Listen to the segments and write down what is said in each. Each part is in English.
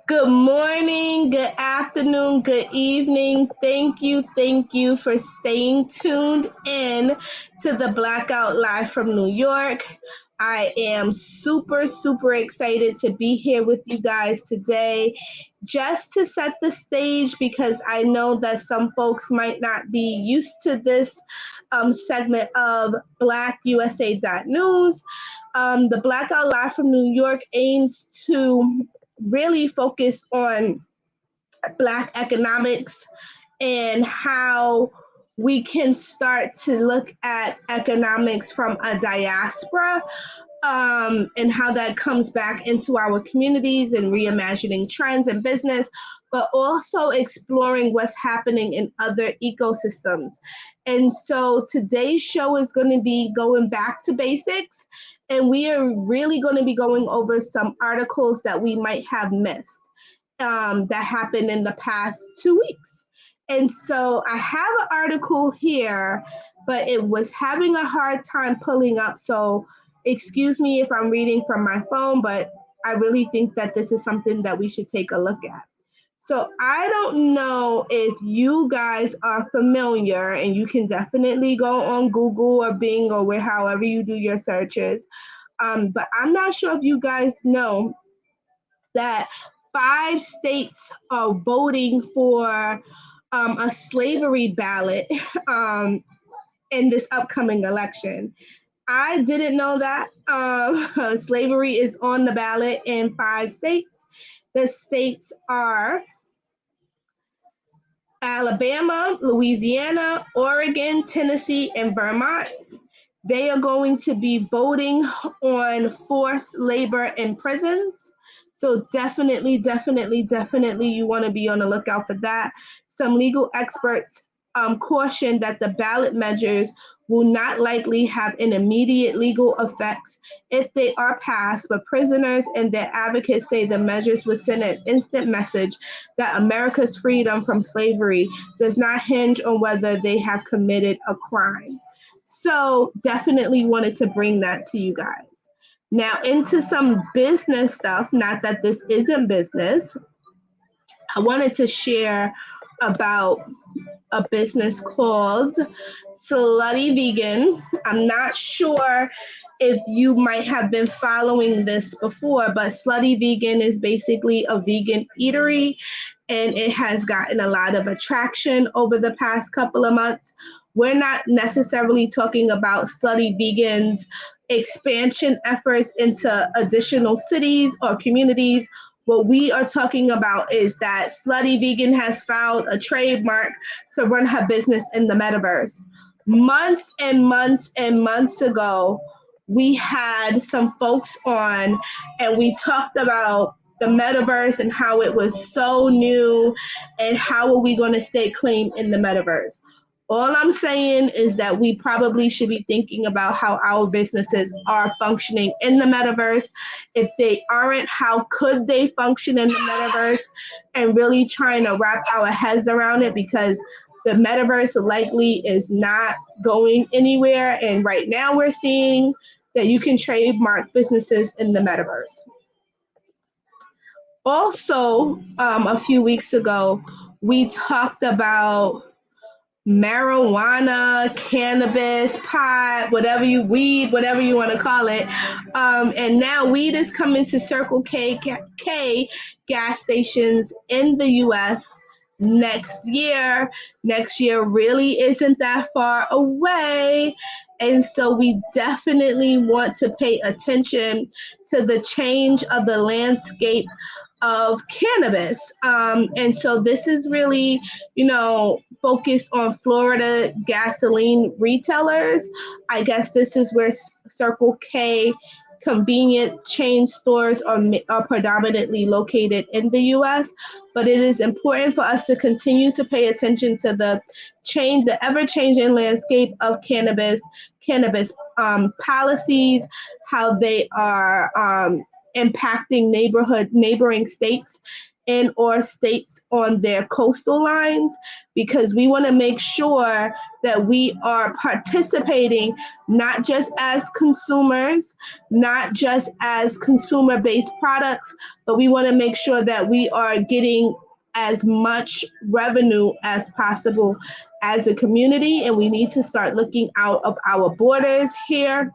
Good morning, good afternoon, good evening. Thank you for staying tuned in to the Blackout Live from New York. I am super excited to be here with you guys today just to set the stage because I know that some folks might not be used to this segment of Black USA News. The Blackout Live from New York aims to really focus on Black economics and how we can start to look at economics from a diaspora, and how that comes back into our communities and reimagining trends in business, but also exploring what's happening in other ecosystems. And so today's show is going to be going back to basics, and we are really going to be going over some articles that we might have missed, that happened in the past 2 weeks. And so I have an article here, but it was having a hard time pulling up. So excuse me if I'm reading from my phone, but I really think that this is something that we should take a look at. So I don't know if you guys are familiar, and you can definitely go on Google or Bing or however you do your searches. But I'm not sure if you guys know that 5 states are voting for a slavery ballot in this upcoming election. I didn't know that. Slavery is on the ballot in 5 states. The states are Alabama, Louisiana, Oregon, Tennessee, and Vermont. They are going to be voting on forced labor in prisons. So definitely, you want to be on the lookout for that. Some legal experts caution that the ballot measures will not likely have an immediate legal effects if they are passed, but prisoners and their advocates say the measures will send an instant message that America's freedom from slavery does not hinge on whether they have committed a crime. So definitely wanted to bring that to you guys. Now into some business stuff, not that this isn't business. I wanted to share about a business called Slutty Vegan. I'm not sure if you might have been following this before, but Slutty Vegan is basically a vegan eatery, and it has gotten a lot of attraction over the past couple of months. We're not necessarily talking about Slutty Vegan's expansion efforts into additional cities or communities. What we are talking about is that Slutty Vegan has filed a trademark to run her business in the metaverse. Months and months and months ago, we had some folks on and we talked about the metaverse and how it was so new and how are we going to stay clean in the metaverse. All I'm saying is that we probably should be thinking about how our businesses are functioning in the metaverse. If they aren't, how could they function in the metaverse? And really trying to wrap our heads around it, because the metaverse likely is not going anywhere. And right now we're seeing that you can trademark businesses in the metaverse. Also, a few weeks ago, we talked about marijuana, cannabis, pot, weed, whatever you want to call it. And now weed is coming to Circle K gas stations in the US next year. Next year really isn't that far away. And so we definitely want to pay attention to the change of the landscape of cannabis. And so this is really, focused on Florida gasoline retailers. I guess this is where Circle K convenient chain stores are predominantly located in the US, but it is important for us to continue to pay attention to the ever-changing landscape of cannabis policies, how they are impacting neighboring states. and or states on their coastal lines, because we want to make sure that we are participating not just as consumers, not just as consumer-based products, but we want to make sure that we are getting as much revenue as possible as a community, and we need to start looking out of our borders here.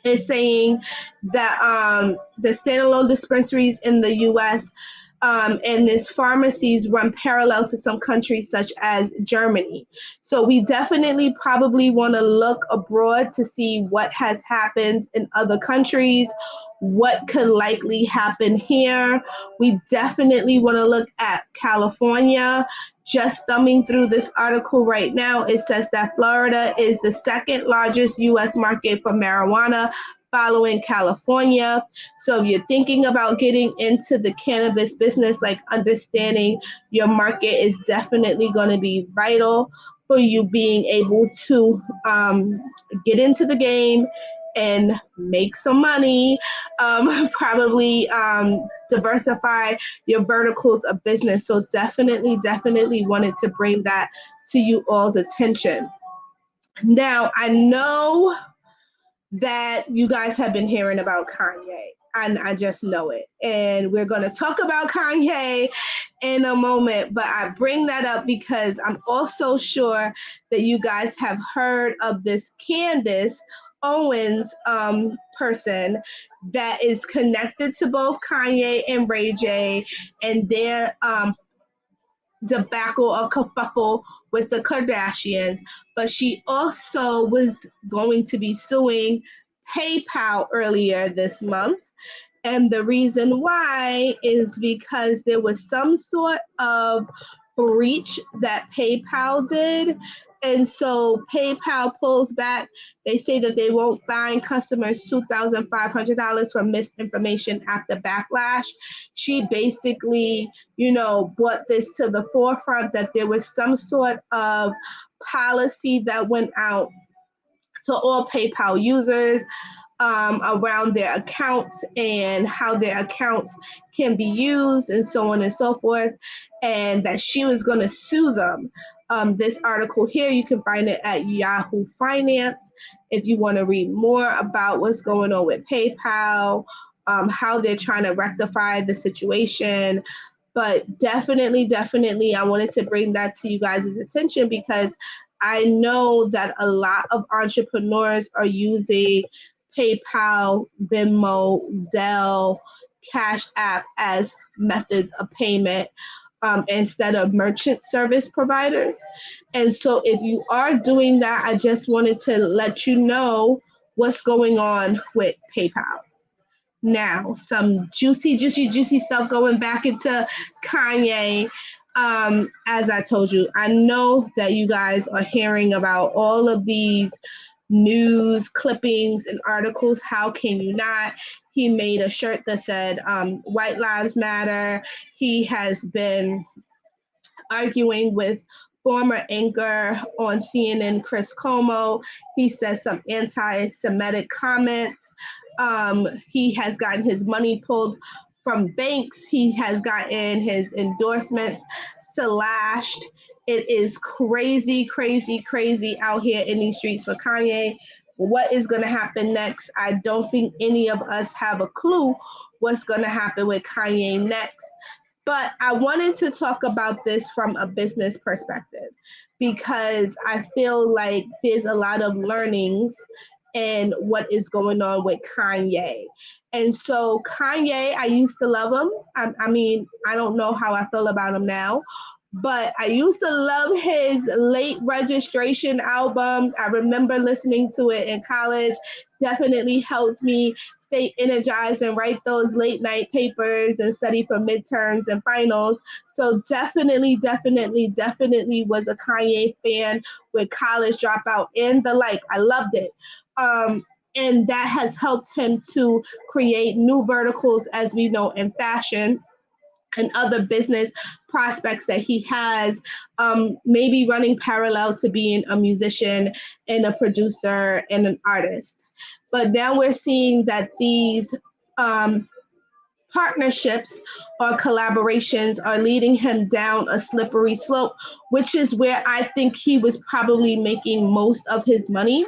Is saying that the standalone dispensaries in the U.S. And these pharmacies run parallel to some countries such as Germany. So we definitely probably want to look abroad to see what has happened in other countries, what could likely happen here. We definitely want to look at California. Just thumbing through this article right now, it says that Florida is the second largest U.S. market for marijuana, following California. So if you're thinking about getting into the cannabis business, like understanding your market is definitely going to be vital for you being able to get into the game and make some money, probably diversify your verticals of business. So definitely wanted to bring that to you all's attention. Now, I know that you guys have been hearing about Kanye, and I just know it. And we're going to talk about Kanye in a moment, but I bring that up because I'm also sure that you guys have heard of this Candace Owens person that is connected to both Kanye and Ray J and their debacle or kerfuffle with the Kardashians, but she also was going to be suing PayPal earlier this month. And the reason why is because there was some sort of breach that PayPal did. And so PayPal pulls back. They say that they won't fine customers $2,500 for misinformation after backlash. She basically, brought this to the forefront that there was some sort of policy that went out to all PayPal users around their accounts and how their accounts can be used and so on and so forth, and that she was going to sue them. This article here, you can find it at Yahoo Finance if you want to read more about what's going on with PayPal, how they're trying to rectify the situation. But definitely, I wanted to bring that to you guys' attention because I know that a lot of entrepreneurs are using PayPal, Venmo, Zelle, Cash App as methods of payment instead of merchant service providers. And so if you are doing that, I just wanted to let you know what's going on with PayPal. Now, some juicy stuff going back into Kanye. As I told you, I know that you guys are hearing about all of these news clippings and articles. How can you not? He made a shirt that said White Lives Matter. He has been arguing with former anchor on CNN, Chris Cuomo. He says some anti-Semitic comments. He has gotten his money pulled from banks. He has gotten his endorsements slashed. It is crazy out here in these streets for Kanye. What is going to happen next? I don't think any of us have a clue what's going to happen with Kanye next. But I wanted to talk about this from a business perspective because I feel like there's a lot of learnings in what is going on with Kanye. And so Kanye, I used to love him. I mean, I don't know how I feel about him now, but I used to love his late registration album. I remember listening to it in college. Definitely helped me stay energized and write those late night papers and study for midterms and finals. So definitely was a Kanye fan with College Dropout and the like. I loved it. And that has helped him to create new verticals, as we know, in fashion and other business prospects that he has, maybe running parallel to being a musician and a producer and an artist. But now we're seeing that these partnerships or collaborations are leading him down a slippery slope, which is where I think he was probably making most of his money.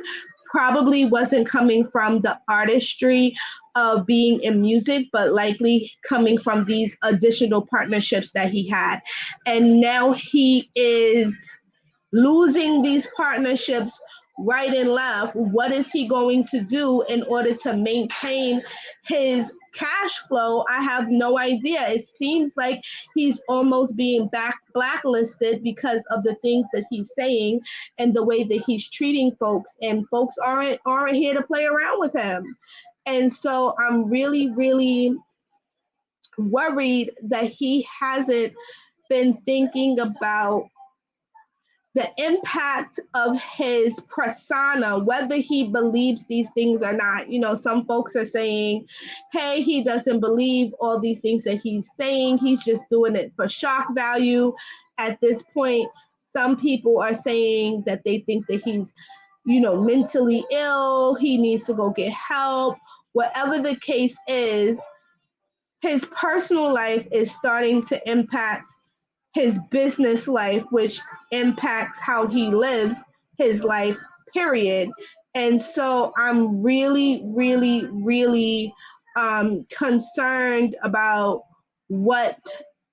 Probably wasn't coming from the artistry of being in music, but likely coming from these additional partnerships that he had. And now he is losing these partnerships right and left. What is he going to do in order to maintain his cash flow? I have no idea. It seems like he's almost being blacklisted because of the things that he's saying and the way that he's treating folks. And folks aren't here to play around with him. And so I'm really, really worried that he hasn't been thinking about the impact of his persona, whether he believes these things or not. You know, some folks are saying, hey, he doesn't believe all these things that he's saying. He's just doing it for shock value. At this point, some people are saying that they think that he's, you know, mentally ill. He needs to go get help. Whatever the case is, his personal life is starting to impact his business life, which impacts how he lives his life, period. And so I'm really, really, really concerned about what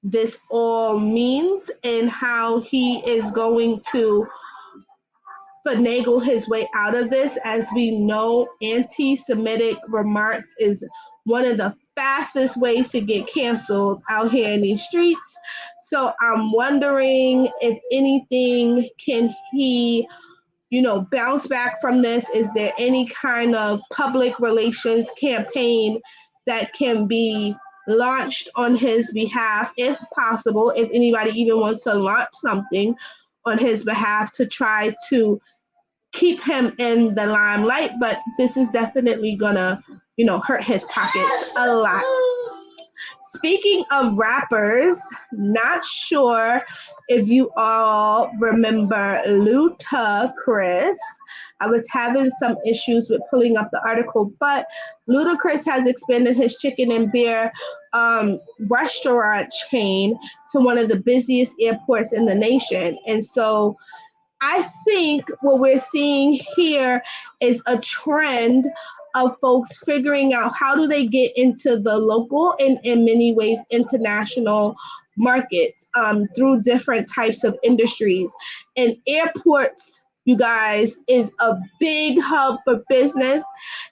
this all means and how he is going to finagle his way out of this. As we know, anti-Semitic remarks is one of the fastest ways to get canceled out here in these streets. So I'm wondering if anything, can he, you know, bounce back from this? Is there any kind of public relations campaign that can be launched on his behalf, if possible, if anybody even wants to launch something on his behalf to try to keep him in the limelight? But this is definitely gonna, you know, hurt his pockets a lot. Speaking of rappers, not sure if you all remember Ludacris. I was having some issues with pulling up the article, but Ludacris has expanded his chicken and beer restaurant chain to one of the busiest airports in the nation. And so I think what we're seeing here is a trend of folks figuring out how do they get into the local and in many ways international markets through different types of industries. And airports, you guys, is a big hub for business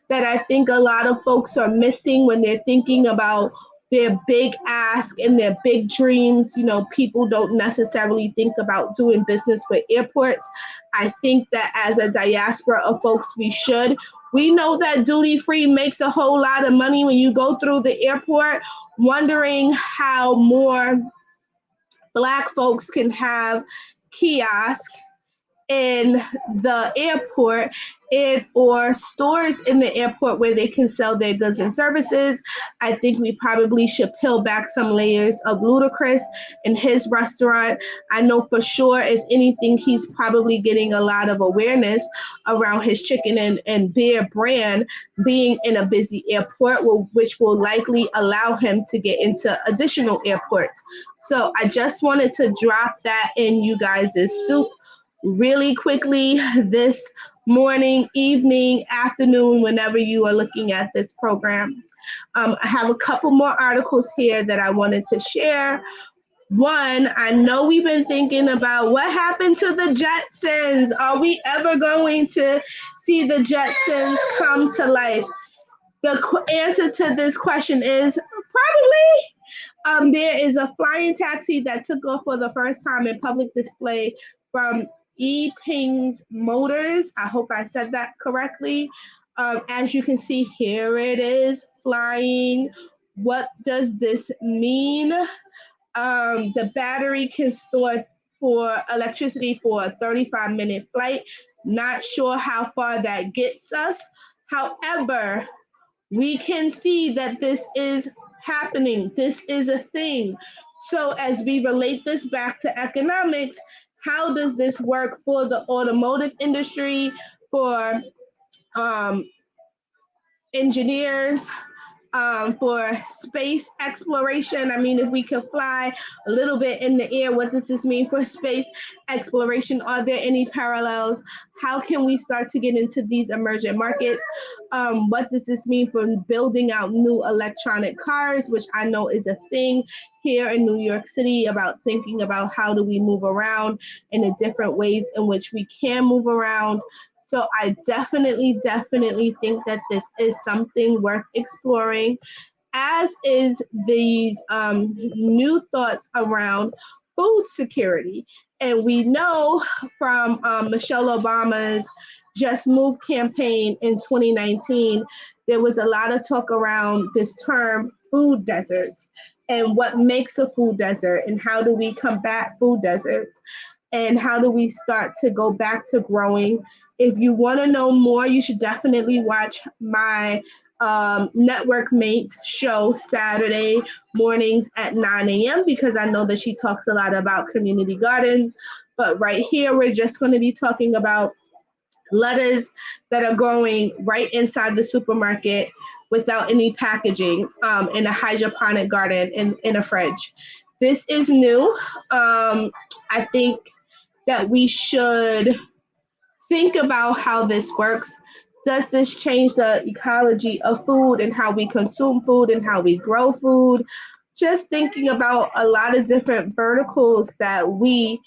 that I think a lot of folks are missing when they're thinking about their big ask and their big dreams. You know, people don't necessarily think about doing business with airports. I think that as a diaspora of folks, we should. We know that duty free makes a whole lot of money when you go through the airport, wondering how more Black folks can have kiosks in the airport and or stores in the airport where they can sell their goods and services. I think we probably should peel back some layers of Ludacris in his restaurant. I know for sure, if anything, he's probably getting a lot of awareness around his chicken and beer brand being in a busy airport, which will likely allow him to get into additional airports. So I just wanted to drop that in you guys' soup really quickly this morning, evening, afternoon, whenever you are looking at this program. I have a couple more articles here that I wanted to share. One, I know we've been thinking about what happened to the Jetsons. Are we ever going to see the Jetsons come to life? The answer to this question is probably. There is a flying taxi that took off for the first time in public display from ep.48 Motors. I hope I said that correctly. As you can see, here it is flying. What does this mean? The battery can store for electricity for a 35-minute flight. Not sure how far that gets us. However, we can see that this is happening. This is a thing. So as we relate this back to economics, how does this work for the automotive industry, for engineers, for space exploration. I mean, if we could fly a little bit in the air, what does this mean for space exploration? Are there any parallels? How can we start to get into these emerging markets? What does this mean for building out new electronic cars, which I know is a thing here in New York City, about thinking about how do we move around in the different ways in which we can move around. So I definitely think that this is something worth exploring, as is these new thoughts around food security. And we know from Michelle Obama's Just Move campaign in 2019, there was a lot of talk around this term food deserts and what makes a food desert and how do we combat food deserts and how do we start to go back to growing. If you want to know more, you should definitely watch my network mate show Saturday mornings at 9 a.m. because I know that she talks a lot about community gardens. But right here, we're just going to be talking about lettuce that are growing right inside the supermarket without any packaging in a hydroponic garden in a fridge. This is new. I think that we should think about how this works. Does this change the ecology of food and how we consume food and how we grow food? Just thinking about a lot of different verticals that we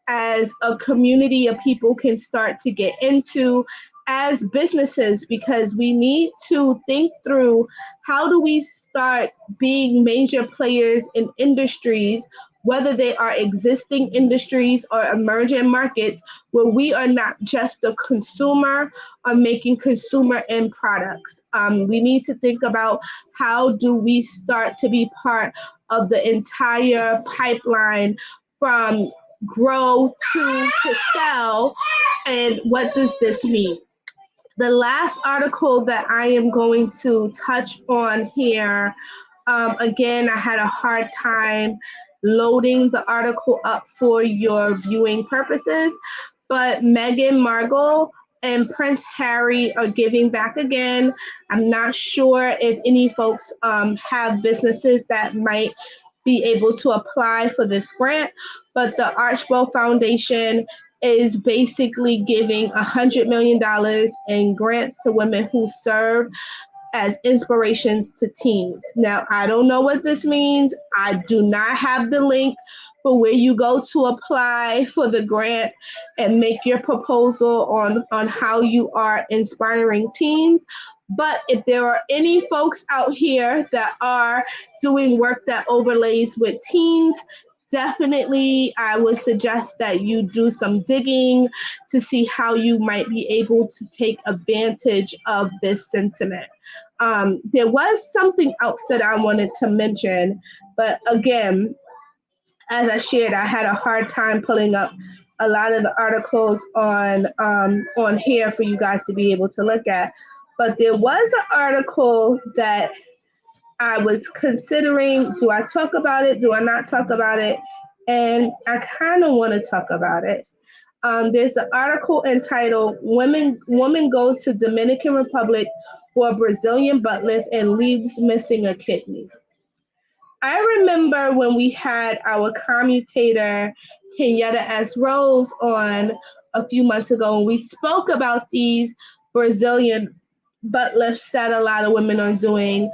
as a community of people can start to get into as businesses, because we need to think through how do we start being major players in industries, whether they are existing industries or emerging markets, where we are not just the consumer or making consumer end products. We need to think about how do we start to be part of the entire pipeline from grow to sell, and what does this mean? The last article that I am going to touch on here, again, I had a hard time loading the article up for your viewing purposes, but Meghan Markle and Prince Harry are giving back again. I'm not sure if any folks have businesses that might be able to apply for this grant, but the Archbold Foundation is basically giving $100 million in grants to women who serve as inspirations to teens. Now, I don't know what this means. I do not have the link for where you go to apply for the grant and make your proposal on how you are inspiring teens. But if there are any folks out here that are doing work that overlays with teens, definitely I would suggest that you do some digging to see how you might be able to take advantage of this sentiment. There was something else that I wanted to mention, but again, as I shared, I had a hard time pulling up a lot of the articles on here for you guys to be able to look at. But there was an article that I was considering, do I talk about it? Do I not talk about it? And I kind of want to talk about it. There's an article entitled Woman Goes to Dominican Republic for a Brazilian butt lift and Leaves Missing a Kidney. I remember when we had our commutator, Kenyatta S. Rose, on a few months ago, and we spoke about these Brazilian butt lifts that a lot of women are doing.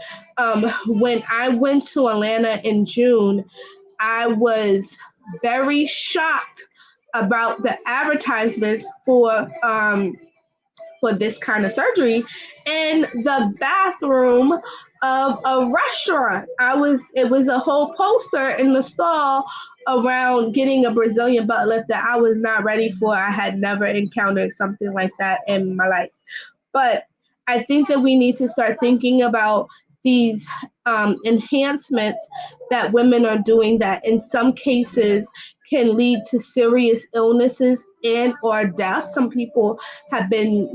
When I went to Atlanta in June, I was very shocked about the advertisements for this kind of surgery in the bathroom of a restaurant. It was a whole poster in the stall around getting a Brazilian butt lift that I was not ready for. I had never encountered something like that in my life. But I think that we need to start thinking about these enhancements that women are doing that in some cases can lead to serious illnesses and or death. Some people have been,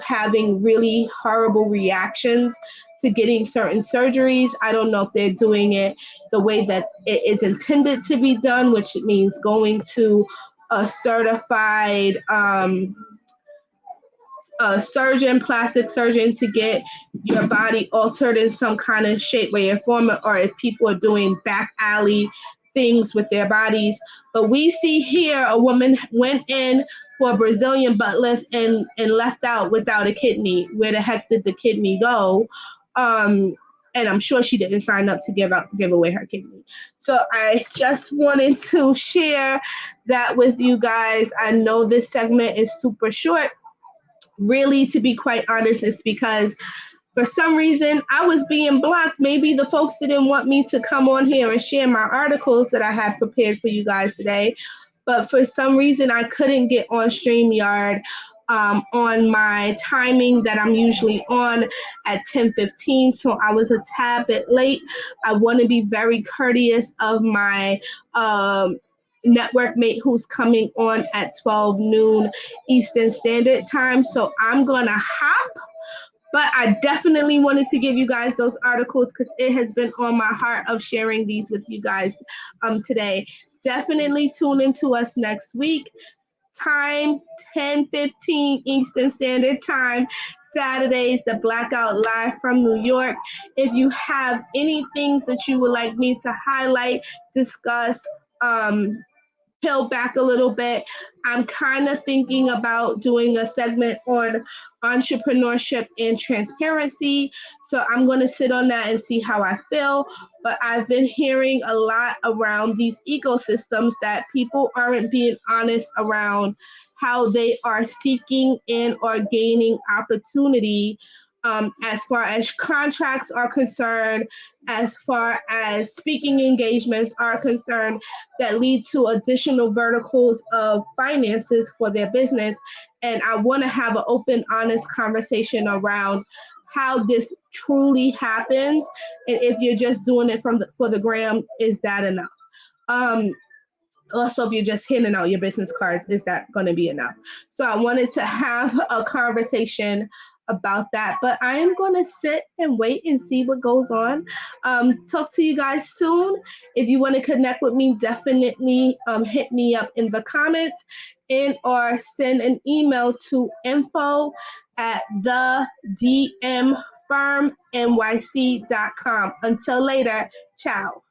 having really horrible reactions to getting certain surgeries. I don't know if they're doing it the way that it is intended to be done, which means going to a certified a surgeon, plastic surgeon, to get your body altered in some kind of shape, way, or form, or if people are doing back alley things with their bodies. But we see here a woman went in for a Brazilian butt lift and left out without a kidney. Where the heck did the kidney go? And I'm sure she didn't sign up to give away her kidney. So I just wanted to share that with you guys. I know this segment is super short. Really, to be quite honest, it's because for some reason I was being blocked. Maybe the folks didn't want me to come on here and share my articles that I had prepared for you guys today. But for some reason I couldn't get on StreamYard on my timing that I'm usually on at 10:15. So I was a tad bit late. I want to be very courteous of my network mate who's coming on at 12 noon Eastern Standard Time. So I'm going to hop, but I definitely wanted to give you guys those articles because it has been on my heart of sharing these with you guys today. Definitely tune into us next week. Time 10:15 Eastern Standard Time. Saturdays, the Blackout live from New York. If you have any things that you would like me to highlight, discuss, peel back a little bit, I'm kind of thinking about doing a segment on entrepreneurship and transparency. So I'm going to sit on that and see how I feel. But I've been hearing a lot around these ecosystems that people aren't being honest around how they are seeking in or gaining opportunity, as far as contracts are concerned, as far as speaking engagements are concerned, that lead to additional verticals of finances for their business. And I want to have an open, honest conversation around how this truly happens. And if you're just doing it for the gram, is that enough? Also, if you're just handing out your business cards, is that going to be enough? So I wanted to have a conversation about that, but I am going to sit and wait and see what goes on. Talk to you guys soon. If you want to connect with me, definitely hit me up in the comments and or send an email to info@thedmfirmnyc.com. Until later, ciao.